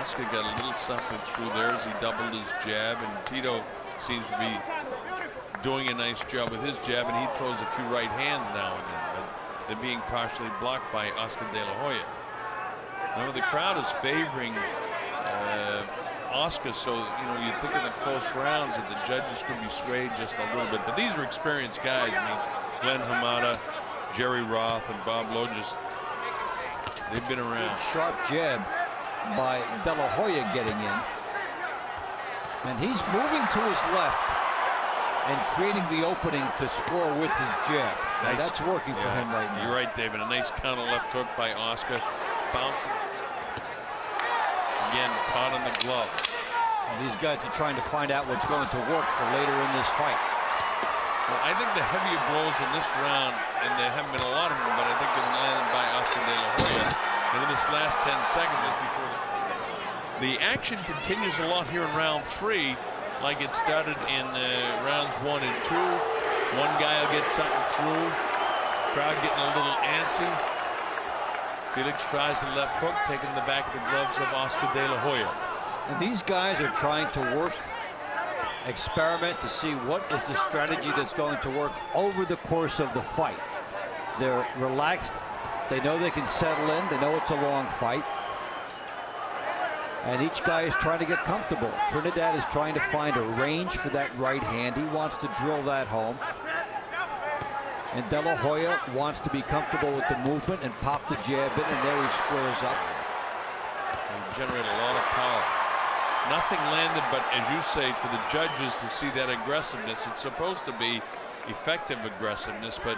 Oscar got a little something through there as he doubled his jab, and Tito seems to be doing a nice job with his jab, and he throws a few right hands now and then, but they're being partially blocked by Oscar De La Hoya. Now the crowd is favoring Oscar, so you think in the close rounds that the judges could be swayed just a little bit, but these are experienced guys. I mean, Glenn Hamada, Jerry Roth, and Bob Lowe, they've been around. Sharp jab by De La Hoya getting in, and he's moving to his left and creating the opening to score with his jab. Nice. That's working for him right now. You're right, David. A nice counter left hook by Oscar. Bouncing. Again, caught on the glove. And these guys are trying to find out what's going to work for later in this fight. Well, I think the heavier blows in this round, and there haven't been a lot of them, but I think they've been landed by Oscar De La Hoya. And in this last 10 seconds, just before the action continues a lot here in round 3, like it started in rounds 1 and 2. One guy will get something through. Crowd getting a little antsy. Felix tries the left hook, taking the back of the gloves of Oscar De La Hoya. And these guys are trying to work, experiment to see what is the strategy that's going to work over the course of the fight. They're relaxed. They know they can settle in. They know it's a long fight. And each guy is trying to get comfortable. Trinidad is trying to find a range for that right hand. He wants to drill that home. And De La Hoya wants to be comfortable with the movement and pop the jab in, and there he squares up. And generate a lot of power. Nothing landed, but as you say, for the judges to see that aggressiveness, it's supposed to be effective aggressiveness, but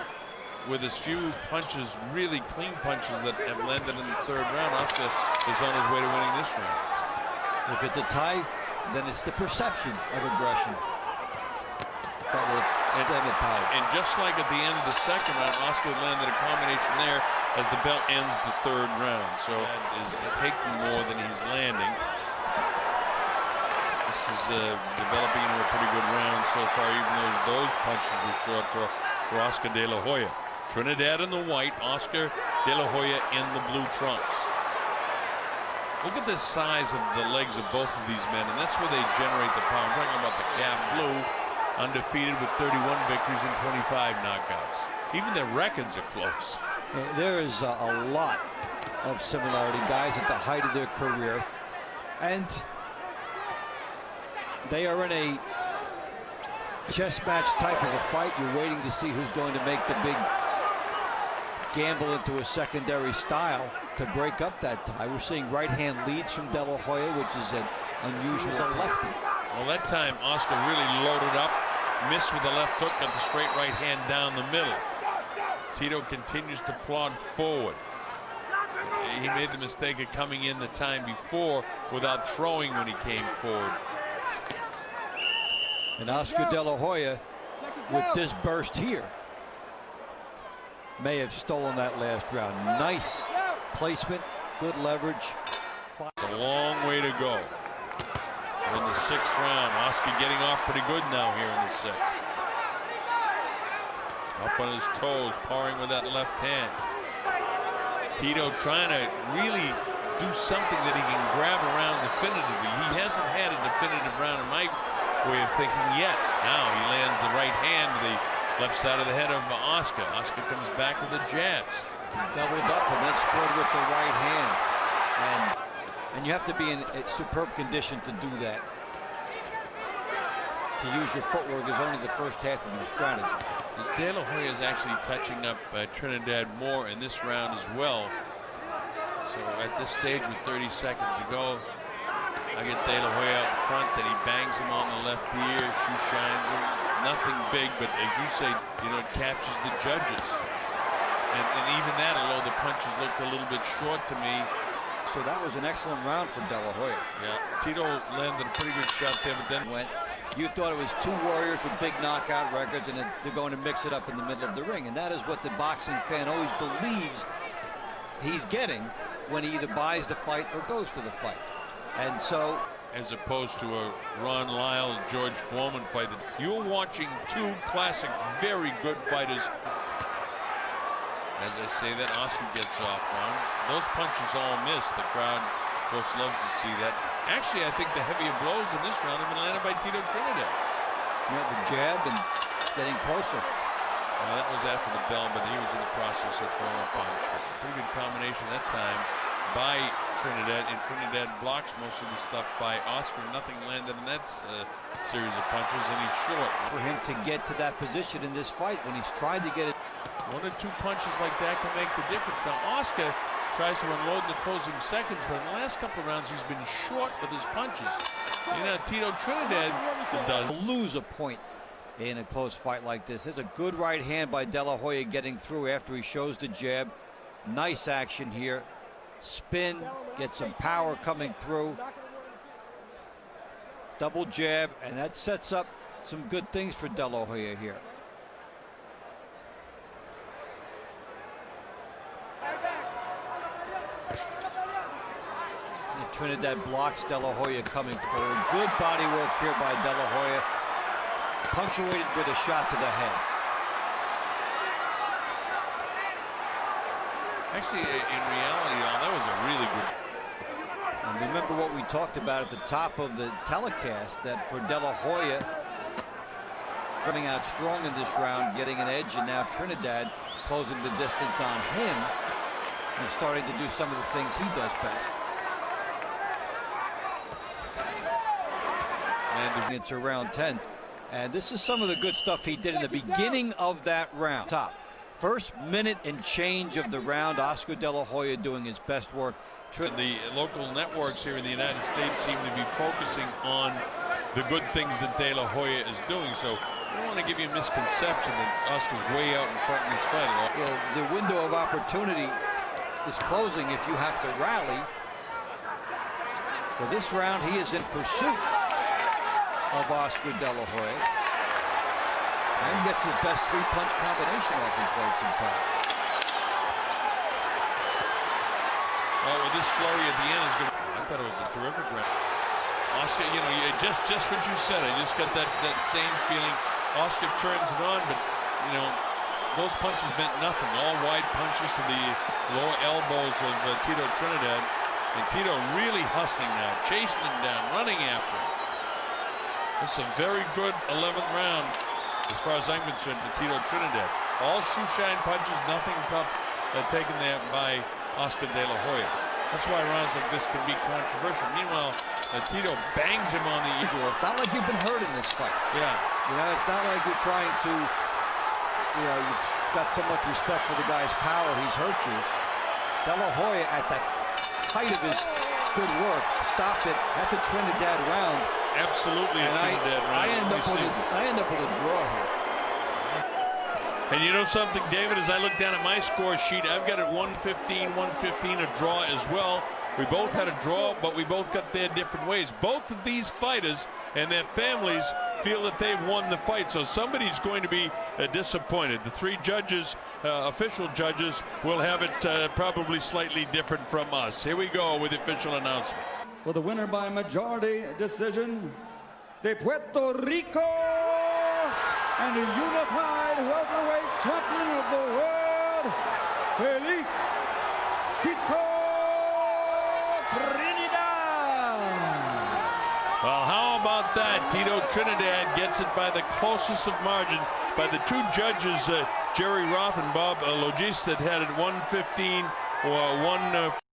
with as few punches, really clean punches that have landed in the 3rd round, Oscar is on his way to winning this round. If it's a tie, then it's the perception of aggression that will stem the tide. And just like at the end of the 2nd round, Oscar landed a combination there as the bell ends the 3rd round. So is taking more than he's landing. This is developing into a pretty good round so far, even though those punches were short for Oscar De La Hoya. Trinidad in the white, Oscar De La Hoya in the blue trunks. Look at the size of the legs of both of these men, and that's where they generate the power. I'm talking about the Cap Blue, undefeated with 31 victories and 25 knockouts. Even their records are close. There is a lot of similarity. Guys at the height of their career, and they are in a chess match type of a fight. You're waiting to see who's going to make the big gamble into a secondary style to break up that tie. We're seeing right hand leads from De La Hoya, which is an unusual lefty. Well, that time Oscar really loaded up, missed with the left hook, got the straight right hand down the middle. Tito continues to plod forward. He made the mistake of coming in the time before without throwing when he came forward. And Oscar De La Hoya, with this burst here, may have stolen that last round. Nice placement, good leverage. It's a long way to go. In the 6th round, Oscar getting off pretty good now here in the 6th. Up on his toes, powering with that left hand. Tito trying to really do something that he can grab around definitively. He hasn't had a definitive round in my way of thinking yet. Now he lands the right hand to the left side of the head of Oscar. Oscar comes back with the jabs. Doubled up and then scored with the right hand. And you have to be in a superb condition to do that. To use your footwork is only the first half of your strategy. As De La Hoya is actually touching up Trinidad more in this round as well. So at this stage with 30 seconds to go, I get De La Hoya out in front, then he bangs him on the left ear, shoe shines him. Nothing big, but as you say, it captures the judges. And even that, although the punches looked a little bit short to me. So that was an excellent round for De La Hoya. Yeah, Tito landed a pretty good shot there, but then you thought it was two warriors with big knockout records, and they're going to mix it up in the middle of the ring. And that is what the boxing fan always believes he's getting when he either buys the fight or goes to the fight. And so, as opposed to a Ron Lyle, George Foreman fight, you're watching two classic, very good fighters. As I say that, Oscar gets off on. Those punches all missed. The crowd course, loves to see that. Actually, I think the heavier blows in this round have been landed by Tito Trinidad. Yeah, the jab and getting closer. That was after the bell, but he was in the process of throwing a punch. Pretty good combination that time by Trinidad, and Trinidad blocks most of the stuff by Oscar. Nothing landed in that series of punches, and he's short. For him to get to that position in this fight when he's tried to get it. One or two punches like that can make the difference. Now, Oscar tries to unload in the closing seconds, but in the last couple of rounds, he's been short with his punches. You know, Tito Trinidad does lose a point in a close fight like this. There's a good right hand by De La Hoya getting through after he shows the jab. Nice action here. Spin, get some power coming through. Double jab, and that sets up some good things for De La Hoya here. And Trinidad blocks De La Hoya coming forward. Good body work here by De La Hoya. Punctuated with a shot to the head. Actually, in reality, that was a really good. And remember what we talked about at the top of the telecast, that for De La Hoya coming out strong in this round, getting an edge, and now Trinidad closing the distance on him and starting to do some of the things he does best. And it's around 10. And this is some of the good stuff he did in the beginning of that round. Top. First minute and change of the round, Oscar De La Hoya doing his best work. The local networks here in the United States seem to be focusing on the good things that De La Hoya is doing. So I don't want to give you a misconception that Oscar's way out in front in this fight. Well, the window of opportunity is closing if you have to rally. For this round, he is in pursuit of Oscar De La Hoya, and gets his best three-punch combination off in quite some time. Well, with this flurry at the end is good. I thought it was a terrific round. Oscar, you know, just what you said. I just got that same feeling. Oscar turns it on, but you know, those punches meant nothing. All wide punches to the lower elbows of Tito Trinidad, and Tito really hustling now, chasing him down, running after him. This is a very good 11th round, as far as I'm concerned, for Tito Trinidad. All shoe-shine punches, nothing tough taken there by Oscar De La Hoya. That's why rounds like this can be controversial. Meanwhile, Tito bangs him on the usual. It's not like you've been hurt in this fight. Yeah. You know, it's not like you're trying to, you know, you've got so much respect for the guy's power, he's hurt you. De La Hoya, at the height of his good work, stopped it. That's a Trinidad round. Absolutely, and I end up with a draw here. And you know something, David, as I look down at my score sheet, I've got it 115, a draw as well. We both had a draw, but we both got there different ways. Both of these fighters and their families feel that they've won the fight, so somebody's going to be disappointed. The three judges, official judges, will have it probably slightly different from us. Here we go with the official announcement. For the winner by majority decision, de Puerto Rico and the unified welterweight champion of the world, Felix Tito Trinidad. Well, how about that? Tito Trinidad gets it by the closest of margin by the two judges, Jerry Roth and Bob Logis, that had it 115 or 1